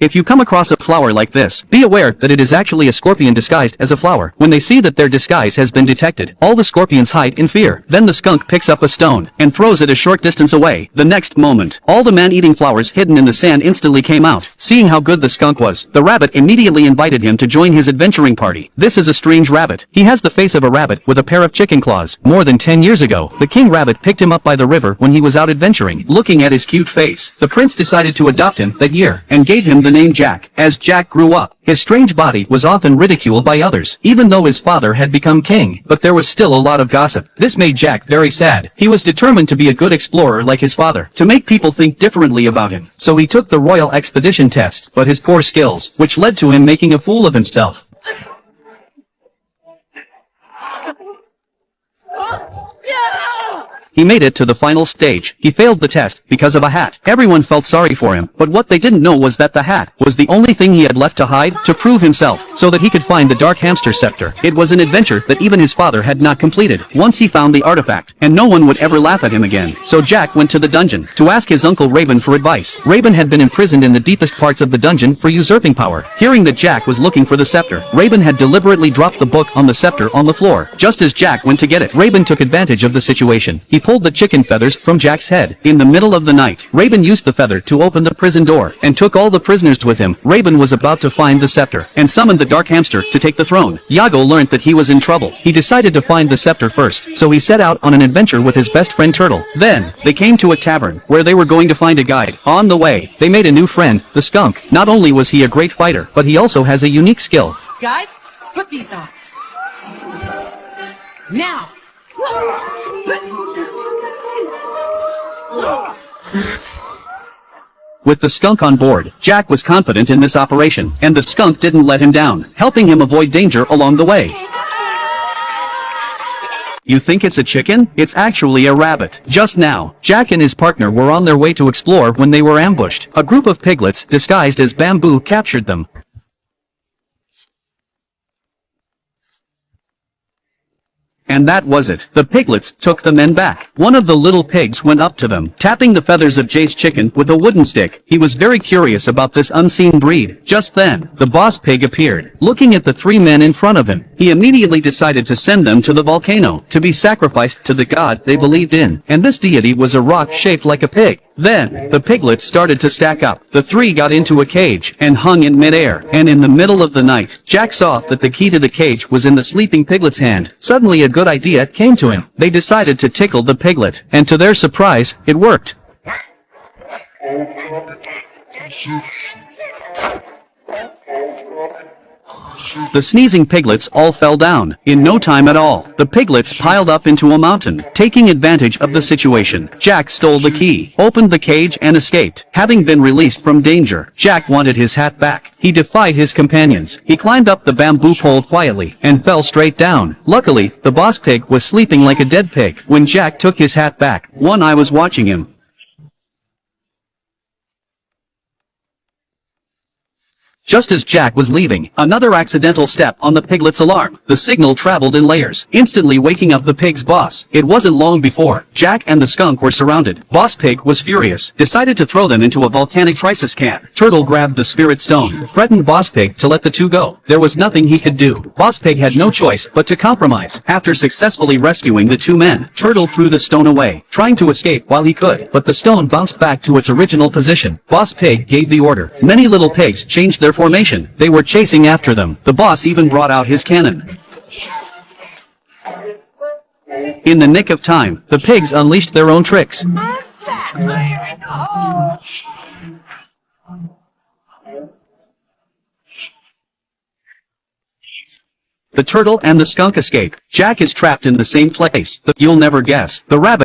If you come across a flower like this, be aware that it is actually a scorpion disguised as a flower. When they see that their disguise has been detected, all the scorpions hide in fear. Then the skunk picks up a stone and throws it a short distance away. The next moment, all the man-eating flowers hidden in the sand instantly came out. Seeing how good the skunk was, the rabbit immediately invited him to join his adventuring party. This is a strange rabbit. He has the face of a rabbit with a pair of chicken claws. More than 10 years ago, the king rabbit picked him up by the river when he was out adventuring. Looking at his cute face, the prince decided to adopt him that year and gave him the name Jack. As Jack grew up, his strange body was often ridiculed by others, even though his father had become king, but there was still a lot of gossip. This made Jack very sad. He was determined to be a good explorer like his father, to make people think differently about him. So he took the royal expedition test, but his poor skills, which led to him making a fool of himself. He made it to the final stage. He failed the test because of a hat. Everyone felt sorry for him, but what they didn't know was that the hat was the only thing he had left to hide, to prove himself, so that he could find the dark hamster scepter. It was an adventure that even his father had not completed. Once he found the artifact, and no one would ever laugh at him again. So Jack went to the dungeon to ask his uncle Raven for advice. Raven had been imprisoned in the deepest parts of the dungeon for usurping power. Hearing that Jack was looking for the scepter, Raven had deliberately dropped the book on the scepter on the floor. Just as Jack went to get it, Raven took advantage of the situation. He pulled the chicken feathers from Jack's head. In the middle of the night, Raven used the feather to open the prison door, and took all the prisoners with him. Raven was about to find the scepter, and summoned the dark hamster to take the throne. Yago learned that he was in trouble. He decided to find the scepter first, so he set out on an adventure with his best friend Turtle. Then, they came to a tavern, where they were going to find a guide. On the way, they made a new friend, the skunk. Not only was he a great fighter, but he also has a unique skill. Guys, put these on. Now! With the skunk on board, Jack was confident in this operation, and the skunk didn't let him down, helping him avoid danger along the way. You think it's a chicken? It's actually a rabbit. Just now, Jack and his partner were on their way to explore when they were ambushed. A group of piglets, disguised as bamboo, captured them. And that was it. The piglets took the men back. One of the little pigs went up to them, tapping the feathers of Jay's chicken with a wooden stick. He was very curious about this unseen breed. Just then, the boss pig appeared, looking at the three men in front of him. He immediately decided to send them to the volcano, to be sacrificed to the god they believed in. And this deity was a rock shaped like a pig. Then, the piglets started to stack up. The three got into a cage, and hung in midair. And in the middle of the night, Jack saw that the key to the cage was in the sleeping piglet's hand. Suddenly a good idea came to him. They decided to tickle the piglet, and to their surprise, it worked. The sneezing piglets all fell down. In no time at all, the piglets piled up into a mountain. Taking advantage of the situation, Jack stole the key, opened the cage and escaped. Having been released from danger, Jack wanted his hat back. He defied his companions. He climbed up the bamboo pole quietly, and fell straight down. Luckily, the boss pig was sleeping like a dead pig. When Jack took his hat back, one eye was watching him. Just as Jack was leaving, another accidental step on the piglet's alarm. The signal traveled in layers, instantly waking up the pig's boss. It wasn't long before Jack and the skunk were surrounded. Boss Pig was furious, decided to throw them into a volcanic crisis can. Turtle grabbed the spirit stone, threatened Boss Pig to let the two go. There was nothing he could do. Boss Pig had no choice but to compromise. After successfully rescuing the two men, Turtle threw the stone away, trying to escape while he could, but the stone bounced back to its original position. Boss Pig gave the order. Many little pigs changed their formation. They were chasing after them. The boss even brought out his cannon. In the nick of time, the pigs unleashed their own tricks. The turtle and the skunk escape. Jack is trapped in the same place. You'll never guess. The rabbit